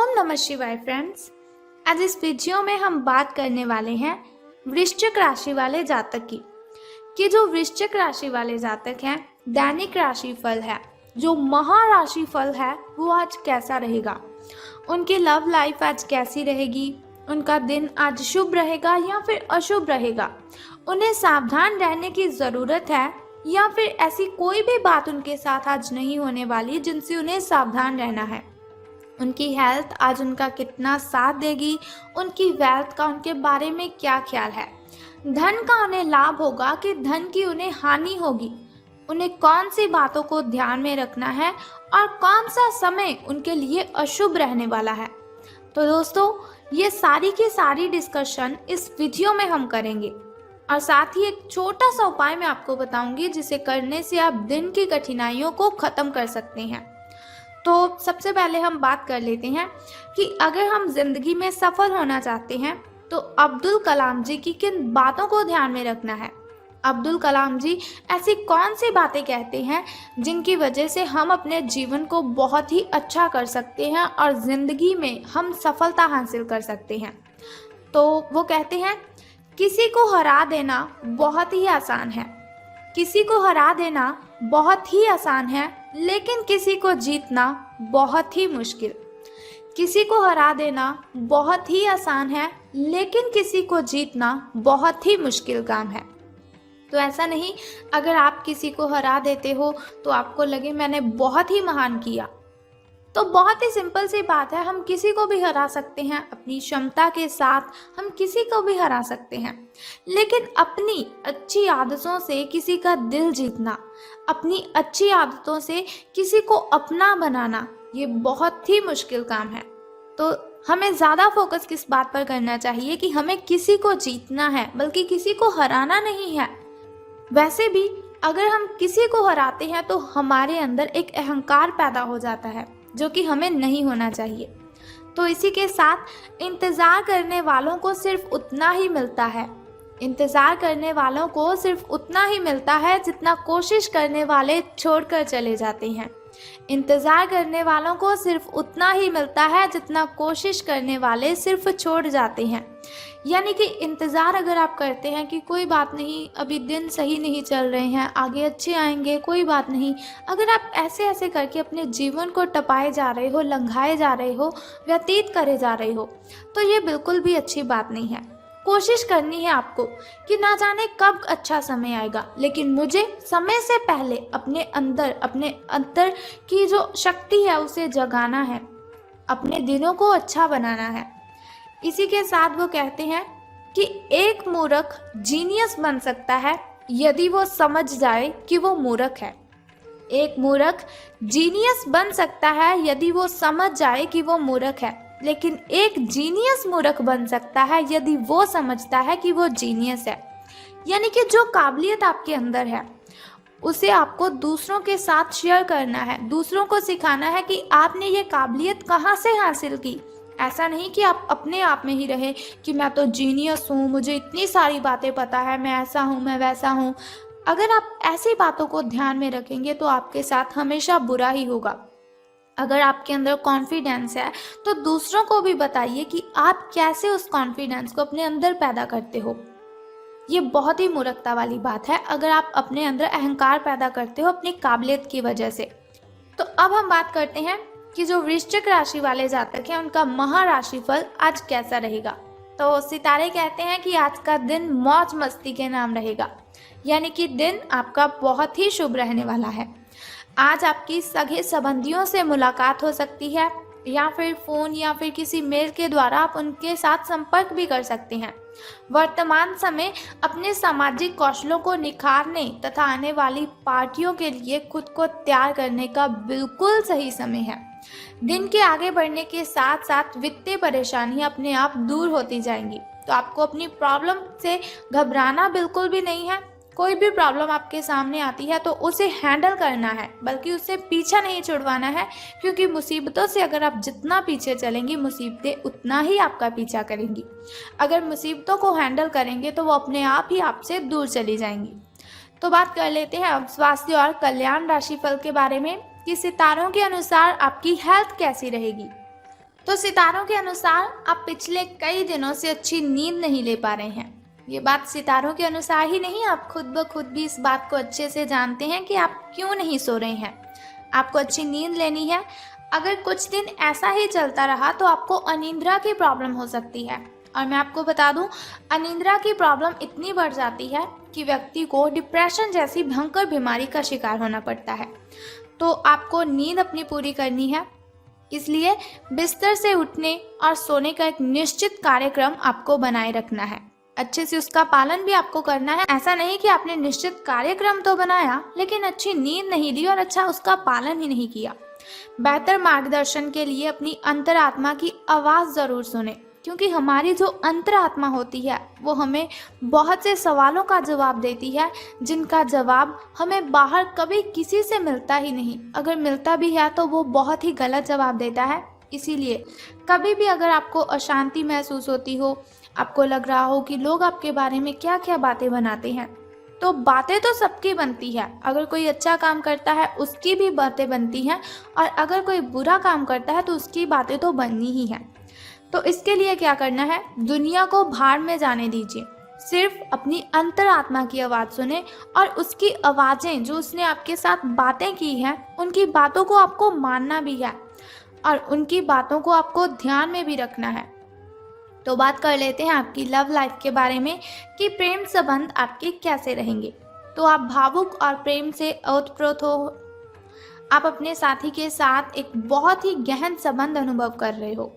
ओम नमः शिवाय फ्रेंड्स। आज इस वीडियो में हम बात करने वाले हैं वृश्चिक राशि वाले जातक की कि जो वृश्चिक राशि वाले जातक हैं दैनिक राशि फल है, जो महाराशि फल है वो आज कैसा रहेगा, उनकी लव लाइफ आज कैसी रहेगी, उनका दिन आज शुभ रहेगा या फिर अशुभ रहेगा, उन्हें सावधान रहने की ज़रूरत है या फिर ऐसी कोई भी बात उनके साथ आज नहीं होने वाली जिनसे उन्हें सावधान रहना है। उनकी हेल्थ आज उनका कितना साथ देगी, उनकी वेल्थ का उनके बारे में क्या ख्याल है, धन का उन्हें लाभ होगा कि धन की उन्हें हानि होगी, उन्हें कौन सी बातों को ध्यान में रखना है और कौन सा समय उनके लिए अशुभ रहने वाला है। तो दोस्तों, ये सारी की सारी डिस्कशन इस वीडियो में हम करेंगे और साथ ही एक छोटा सा उपाय मैं आपको बताऊंगी जिसे करने से आप दिन की कठिनाइयों को खत्म कर सकते हैं। तो सबसे पहले हम बात कर लेते हैं कि अगर हम जिंदगी में सफल होना चाहते हैं तो अब्दुल कलाम जी की किन बातों को ध्यान में रखना है। अब्दुल कलाम जी ऐसी कौन सी बातें कहते हैं जिनकी वजह से हम अपने जीवन को बहुत ही अच्छा कर सकते हैं और ज़िंदगी में हम सफलता हासिल कर सकते हैं। तो वो कहते हैं, किसी को हरा देना बहुत ही आसान है, किसी को हरा देना बहुत ही आसान है, लेकिन किसी को जीतना बहुत ही मुश्किल। किसी को हरा देना बहुत ही आसान है, लेकिन किसी को जीतना बहुत ही मुश्किल काम है। तो ऐसा नहीं, अगर आप किसी को हरा देते हो तो आपको लगे मैंने बहुत ही महान किया। तो बहुत ही सिंपल सी बात है, हम किसी को भी हरा सकते हैं, अपनी क्षमता के साथ हम किसी को भी हरा सकते हैं, लेकिन अपनी अच्छी आदतों से किसी का दिल जीतना, अपनी अच्छी आदतों से किसी को अपना बनाना, ये बहुत ही मुश्किल काम है। तो हमें ज़्यादा फोकस किस बात पर करना चाहिए कि हमें किसी को जीतना है, बल्कि किसी को हराना नहीं है। वैसे भी अगर हम किसी को हराते हैं तो हमारे अंदर एक अहंकार पैदा हो जाता है जो कि हमें नहीं होना चाहिए। तो इसी के साथ इंतज़ार करने वालों को सिर्फ उतना ही मिलता है, इंतज़ार करने वालों को सिर्फ उतना ही मिलता है जितना कोशिश करने वाले छोड़कर चले जाते हैं। इंतज़ार करने वालों को सिर्फ उतना ही मिलता है जितना कोशिश करने वाले सिर्फ छोड़ जाते हैं। यानी कि इंतज़ार अगर आप करते हैं कि कोई बात नहीं, अभी दिन सही नहीं चल रहे हैं, आगे अच्छे आएंगे, कोई बात नहीं, अगर आप ऐसे ऐसे करके अपने जीवन को टपाए जा रहे हो, लंघाए जा रहे हो, व्यतीत करे जा रहे हो, तो ये बिल्कुल भी अच्छी बात नहीं है। कोशिश करनी है आपको कि ना जाने कब अच्छा समय आएगा, लेकिन मुझे समय से पहले अपने अंदर की जो शक्ति है उसे जगाना है, अपने दिनों को अच्छा बनाना है। इसी के साथ वो कहते हैं कि एक मूर्ख जीनियस बन सकता है यदि वो समझ जाए कि वो मूर्ख है। एक मूर्ख जीनियस बन सकता है यदि वो समझ जाए कि वो मूर्ख है, लेकिन एक जीनियस मूर्ख बन सकता है यदि वो समझता है कि वो जीनियस है। यानी कि जो काबिलियत आपके अंदर है उसे आपको दूसरों के साथ शेयर करना है, दूसरों को सिखाना है कि आपने ये काबिलियत कहाँ से हासिल की। ऐसा नहीं कि आप अपने आप में ही रहे कि मैं तो जीनियस हूँ, मुझे इतनी सारी बातें पता है, मैं ऐसा हूँ, मैं वैसा हूँ। अगर आप ऐसी बातों को ध्यान में रखेंगे तो आपके साथ हमेशा बुरा ही होगा। अगर आपके अंदर कॉन्फिडेंस है तो दूसरों को भी बताइए कि आप कैसे उस कॉन्फिडेंस को अपने अंदर पैदा करते हो। ये बहुत ही मूर्खता वाली बात है अगर आप अपने अंदर अहंकार पैदा करते हो अपनी काबिलियत की वजह से। तो अब हम बात करते हैं कि जो वृश्चिक राशि वाले जातक हैं उनका महाराशि फल आज कैसा रहेगा। तो सितारे कहते हैं कि आज का दिन मौज मस्ती के नाम रहेगा, यानी कि दिन आपका बहुत ही शुभ रहने वाला है। आज आपकी सगे संबंधियों से मुलाकात हो सकती है या फिर फ़ोन या फिर किसी मेल के द्वारा आप उनके साथ संपर्क भी कर सकते हैं। वर्तमान समय अपने सामाजिक कौशलों को निखारने तथा आने वाली पार्टियों के लिए खुद को तैयार करने का बिल्कुल सही समय है। दिन के आगे बढ़ने के साथ साथ वित्तीय परेशानियां अपने आप दूर होती जाएंगी। तो आपको अपनी प्रॉब्लम से घबराना बिल्कुल भी नहीं है। कोई भी प्रॉब्लम आपके सामने आती है तो उसे हैंडल करना है, बल्कि उससे पीछा नहीं छुड़वाना है, क्योंकि मुसीबतों से अगर आप जितना पीछे चलेंगी मुसीबतें उतना ही आपका पीछा करेंगी। अगर मुसीबतों को हैंडल करेंगे तो वो अपने आप ही आपसे दूर चली जाएंगी। तो बात कर लेते हैं अब स्वास्थ्य और कल्याण राशिफल के बारे में कि सितारों के अनुसार आपकी हेल्थ कैसी रहेगी। तो सितारों के अनुसार आप पिछले कई दिनों से अच्छी नींद नहीं ले पा रहे हैं। ये बात सितारों के अनुसार ही नहीं, आप खुद ब खुद भी इस बात को अच्छे से जानते हैं कि आप क्यों नहीं सो रहे हैं। आपको अच्छी नींद लेनी है। अगर कुछ दिन ऐसा ही चलता रहा तो आपको अनिद्रा की प्रॉब्लम हो सकती है। और मैं आपको बता दूं, अनिद्रा की प्रॉब्लम इतनी बढ़ जाती है कि व्यक्ति को डिप्रेशन जैसी भयंकर बीमारी का शिकार होना पड़ता है। तो आपको नींद अपनी पूरी करनी है, इसलिए बिस्तर से उठने और सोने का एक निश्चित कार्यक्रम आपको बनाए रखना है। अच्छे से उसका पालन भी आपको करना है। ऐसा नहीं कि आपने निश्चित कार्यक्रम तो बनाया लेकिन अच्छी नींद नहीं ली और अच्छा उसका पालन ही नहीं किया। बेहतर मार्गदर्शन के लिए अपनी अंतरात्मा की आवाज़ ज़रूर सुने, क्योंकि हमारी जो अंतरात्मा होती है वो हमें बहुत से सवालों का जवाब देती है, जिनका जवाब हमें बाहर कभी किसी से मिलता ही नहीं। अगर मिलता भी है तो वो बहुत ही गलत जवाब देता है। इसीलिए कभी भी अगर आपको अशांति महसूस होती हो, आपको लग रहा हो कि लोग आपके बारे में क्या क्या बातें बनाते हैं, तो बातें तो सबकी बनती है। अगर कोई अच्छा काम करता है उसकी भी बातें बनती हैं, और अगर कोई बुरा काम करता है तो उसकी बातें तो बननी ही हैं। तो इसके लिए क्या करना है, दुनिया को भाड़ में जाने दीजिए। सिर्फ अपनी अंतरात्मा की आवाज़ सुने और उसकी आवाज़ें जो उसने आपके साथ बातें की हैं उनकी बातों को आपको मानना भी है और उनकी बातों को आपको ध्यान में भी रखना है। तो बात कर लेते हैं आपकी लव लाइफ के बारे में कि प्रेम संबंध आपके कैसे रहेंगे। तो आप भावुक और प्रेम से ओतप्रोत हो। आप अपने साथी के साथ एक बहुत ही गहन संबंध अनुभव कर रहे हो।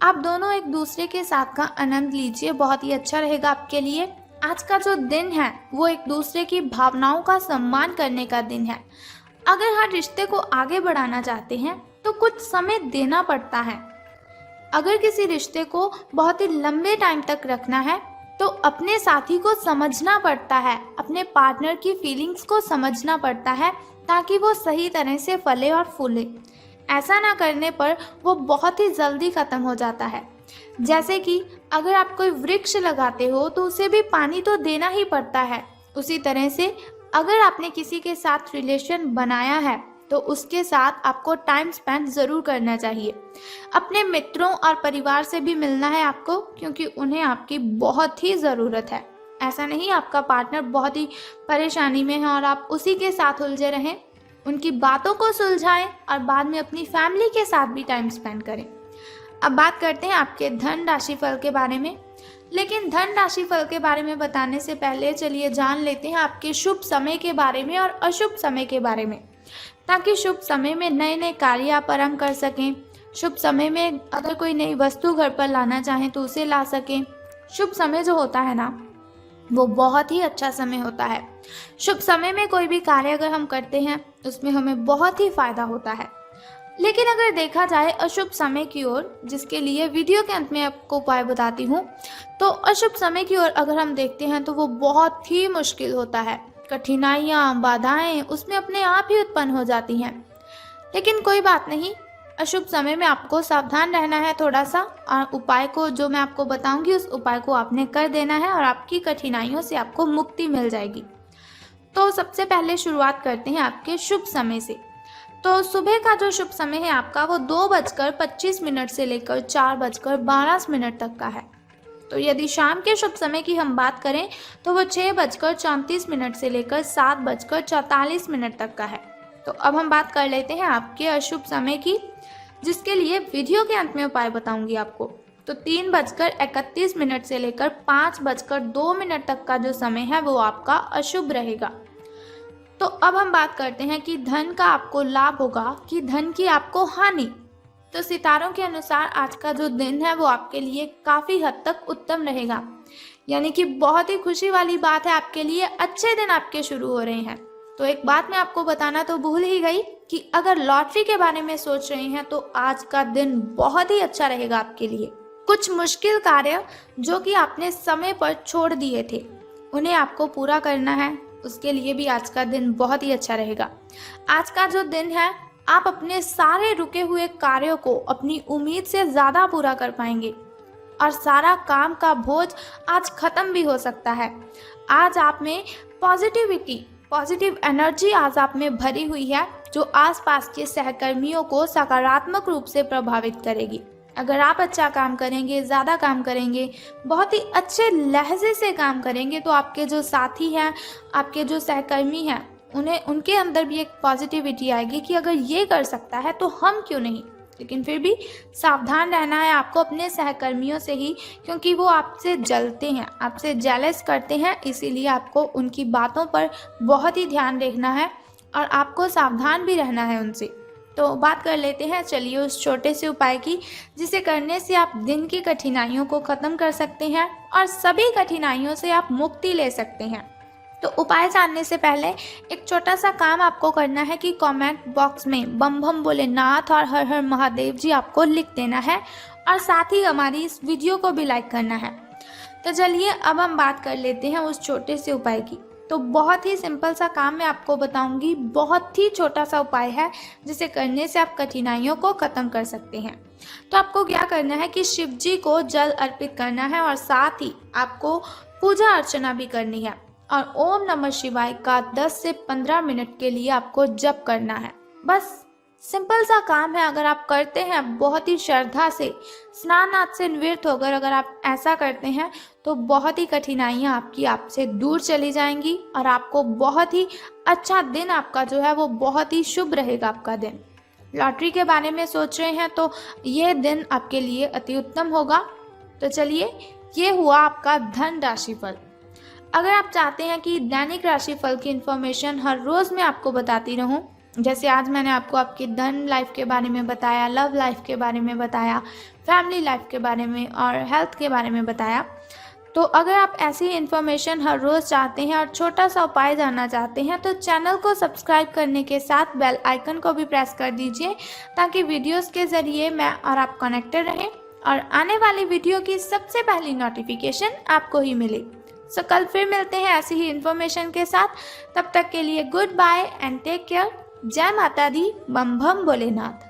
आप दोनों एक दूसरे के साथ का आनंद लीजिए, बहुत ही अच्छा रहेगा आपके लिए। आज का जो दिन है वो एक दूसरे की भावनाओं का सम्मान करने का दिन है। अगर हर रिश्ते को आगे बढ़ाना चाहते हैं तो कुछ समय देना पड़ता है। अगर किसी रिश्ते को बहुत ही लंबे टाइम तक रखना है तो अपने साथी को समझना पड़ता है, अपने पार्टनर की फीलिंग्स को समझना पड़ता है, ताकि वो सही तरह से फले और फूले। ऐसा ना करने पर वो बहुत ही जल्दी ख़त्म हो जाता है। जैसे कि अगर आप कोई वृक्ष लगाते हो तो उसे भी पानी तो देना ही पड़ता है। उसी तरह से अगर आपने किसी के साथ रिलेशन बनाया है तो उसके साथ आपको टाइम स्पेंड ज़रूर करना चाहिए। अपने मित्रों और परिवार से भी मिलना है आपको, क्योंकि उन्हें आपकी बहुत ही ज़रूरत है। ऐसा नहीं आपका पार्टनर बहुत ही परेशानी में है और आप उसी के साथ उलझे रहें। उनकी बातों को सुलझाएं और बाद में अपनी फैमिली के साथ भी टाइम स्पेंड करें। अब बात करते हैं आपके धन राशि फल के बारे में। लेकिन धन राशि फल के बारे में बताने से पहले चलिए जान लेते हैं आपके शुभ समय के बारे में और अशुभ समय के बारे में, ताकि शुभ समय में नए नए कार्य आप आरंभ कर सकें। शुभ समय में अगर कोई नई वस्तु घर पर लाना चाहें तो उसे ला सकें। शुभ समय जो होता है ना, वो बहुत ही अच्छा समय होता है। शुभ समय में कोई भी कार्य अगर हम करते हैं उसमें हमें बहुत ही फायदा होता है। लेकिन अगर देखा जाए अशुभ समय की ओर, जिसके लिए वीडियो के अंत में आपको उपाय बताती हूँ, तो अशुभ समय की ओर अगर हम देखते हैं तो वो बहुत ही मुश्किल होता है। कठिनाइयाँ, बाधाएं उसमें अपने आप ही उत्पन्न हो जाती हैं। लेकिन कोई बात नहीं, अशुभ समय में आपको सावधान रहना है थोड़ा सा, और उपाय को जो मैं आपको बताऊंगी उस उपाय को आपने कर देना है और आपकी कठिनाइयों से आपको मुक्ति मिल जाएगी। तो सबसे पहले शुरुआत करते हैं आपके शुभ समय से। तो सुबह का जो शुभ समय है आपका वो 2:25 से लेकर 4:12 तक का है। तो यदि शाम के शुभ समय की हम बात करें तो वो 6:34 से लेकर 7:44 तक का है। तो अब हम बात कर लेते हैं आपके अशुभ समय की, जिसके लिए वीडियो के अंत में उपाय बताऊंगी आपको। तो 3:31 से लेकर 5:02 तक का जो समय है वो आपका अशुभ रहेगा। तो अब हम बात करते हैं कि धन का आपको लाभ होगा कि धन की आपको हानि। तो सितारों के अनुसार आज का जो दिन है वो आपके लिए काफ़ी हद तक उत्तम रहेगा, यानी कि बहुत ही खुशी वाली बात है आपके लिए, अच्छे दिन आपके शुरू हो रहे हैं। तो एक बात मैं आपको बताना तो भूल ही गई कि अगर लॉटरी के बारे में सोच रहे हैं तो आज का दिन बहुत ही अच्छा रहेगा आपके लिए। कुछ मुश्किल कार्य जो कि आपने समय पर छोड़ दिए थे उन्हें आपको पूरा करना है, उसके लिए भी आज का दिन बहुत ही अच्छा रहेगा। आज का जो दिन है आप अपने सारे रुके हुए कार्यों को अपनी उम्मीद से ज़्यादा पूरा कर पाएंगे और सारा काम का बोझ आज ख़त्म भी हो सकता है। आज आप में पॉजिटिव एनर्जी आज आप में भरी हुई है, जो आसपास के सहकर्मियों को सकारात्मक रूप से प्रभावित करेगी। अगर आप अच्छा काम करेंगे, ज़्यादा काम करेंगे, बहुत ही अच्छे लहजे से काम करेंगे, तो आपके जो साथी हैं, आपके जो सहकर्मी हैं, उन्हें उनके अंदर भी एक पॉजिटिविटी आएगी कि अगर ये कर सकता है तो हम क्यों नहीं। लेकिन फिर भी सावधान रहना है आपको अपने सहकर्मियों से ही, क्योंकि वो आपसे जलते हैं, आपसे जेलस करते हैं, इसीलिए आपको उनकी बातों पर बहुत ही ध्यान रखना है और आपको सावधान भी रहना है उनसे। तो बात कर लेते हैं चलिए उस छोटे से उपाय की, जिसे करने से आप दिन की कठिनाइयों को ख़त्म कर सकते हैं और सभी कठिनाइयों से आप मुक्ति ले सकते हैं। तो उपाय जानने से पहले एक छोटा सा काम आपको करना है कि कमेंट बॉक्स में बम बम भोलेनाथ और हर हर महादेव जी आपको लिख देना है और साथ ही हमारी इस वीडियो को भी लाइक करना है। तो चलिए अब हम बात कर लेते हैं उस छोटे से उपाय की। तो बहुत ही सिंपल सा काम मैं आपको बताऊंगी, बहुत ही छोटा सा उपाय है जिसे करने से आप कठिनाइयों को ख़त्म कर सकते हैं। तो आपको क्या करना है कि शिव जी को जल अर्पित करना है और साथ ही आपको पूजा अर्चना भी करनी है और ओम नमः शिवाय का 10 से 15 मिनट के लिए आपको जप करना है। बस सिंपल सा काम है, अगर आप करते हैं बहुत ही श्रद्धा से, स्नान आदि से निवृत्त होकर अगर आप ऐसा करते हैं तो बहुत ही कठिनाइयाँ आपकी आपसे दूर चली जाएंगी और आपको बहुत ही अच्छा दिन आपका जो है वो बहुत ही शुभ रहेगा आपका दिन। लॉटरी के बारे में सोच रहे हैं तो ये दिन आपके लिए अति उत्तम होगा। तो चलिए ये हुआ आपका धन राशिफल। अगर आप चाहते हैं कि दैनिक राशिफल की इन्फॉर्मेशन हर रोज़ मैं आपको बताती रहूं, जैसे आज मैंने आपको आपकी धन लाइफ के बारे में बताया, लव लाइफ के बारे में बताया, फैमिली लाइफ के बारे में और हेल्थ के बारे में बताया, तो अगर आप ऐसी इन्फॉर्मेशन हर रोज़ चाहते हैं और छोटा सा उपाय जानना चाहते हैं तो चैनल को सब्सक्राइब करने के साथ बेल आइकन को भी प्रेस कर दीजिए, ताकि वीडियोस के ज़रिए मैं और आप कनेक्टेड रहें और आने वाली वीडियो की सबसे पहली नोटिफिकेशन आपको ही मिले। सो कल फिर मिलते हैं ऐसी ही इन्फॉर्मेशन के साथ। तब तक के लिए goodbye and take care. जय माता दी, बम बम भोलेनाथ।